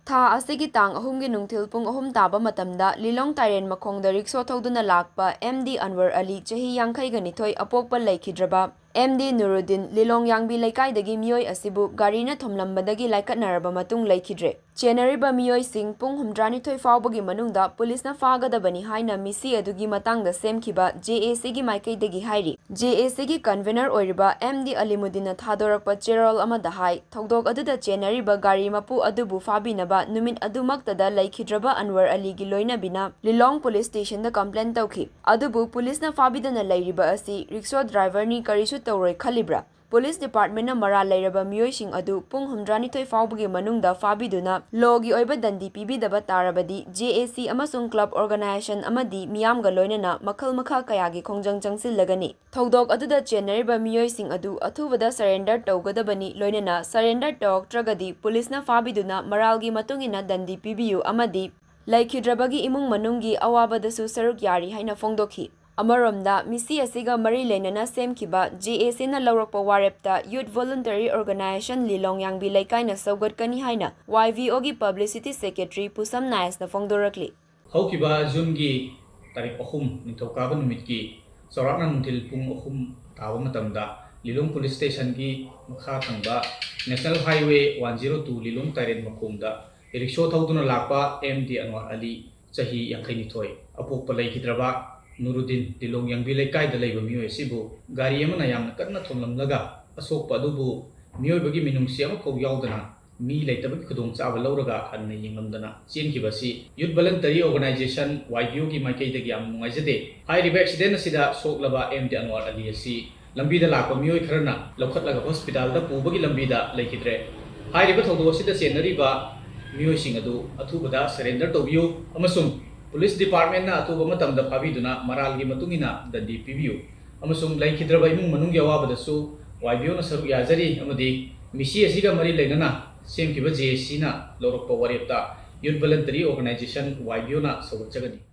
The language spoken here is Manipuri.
Tha asigi tang ahumgi nungthil pung ahum taba matamda Lilong Tairen makhongda rikso thoduna lakpa MD Anwar Ali chahi 52 apokpa laikhidraba MD Nuruddin Lilong Yangbi Laikai Mioi asibu Garina Thomlambada Laikatnaraba matung laikhidre. Chennaba Meeoising Pung 32 faubagi Manungda Police na Phagadabani haina misi adugi matangda semkhiba JAC gi maikaidagi hairi. JAC gi convener oiriba MD Alimuddin thadorakpa cherol amada hai thogdok aduda Chennaba gari mapu adubu fabinaba numit adumaktada laikhidraba Anwar Ali gi loinabina Lilong Police Station da complaint tawkhi. Adubu police na fabidana lairiba asi rickshaw driver ni karisu tawroi khalibra. Police Department na mara lairaba Meeoising adu pung 32 faubagi manungda fabiduna logi oiba dandi pibidaba tarabadi JAC amasung club organization amadi miyamga loinana makhal makha kayagi khongjang changsilagani. Thogdok aduda Chennaba Meeoising adu athubada surrender tawgadabani loinana surrender tawtragadi police na fabiduna maralgi matungina dandi pibiyu amadi laikhidrabagi imung manunggi awabadasu saruk yari haina fongdokhi. Amaromda misi asiga mari lenana semkiba JAC na laurakpa warepta Youth Voluntary Organization Lilong Yangbi Laikai na saugatkani haina YVO gi Publicity Secretary Pusam Nayas na fongdorakli. Haukiba Jungi tarik ahum nitokaba numitki sorakna nuntil pung ahum tawa matamda Lilong Police Station gi makha thangba National Highway 102 Lilong Tairen makhomda rickshaw thauduna lakpa MD Anwar Ali chahi 52 apokpa laikhidraba Nuruddin Lilong Yangbi Laikai da laiba mioi asibu gari amana yamna kanna thomlamlaga asokpa adubu mioi minungsi ama khau yaudana mi laitabagi khudong chaba lauraga hanna yinglamdana chenkibasi Youth Voluntary Organization YVO gi maikaidagi am nungaijade hairiba accident asida soklaba MD Anwar Ali asi lambida lakpa mioi kharana lokhatlaga hospital da pubagi lambida laikidre hairiba thodo asida chenariba Meeoising adu athubada surrender tobiyu amasung Police Department na atuba matamda phabiduna maralgi matungina dandi pibiyu amasung laikhidraba imung manunggi awabadasu YVO na saruk yajari amadi misi asiga mari lainana semkiba JAC na lorokpa warepta Youth Voluntary Organization YVO na sawatchagani.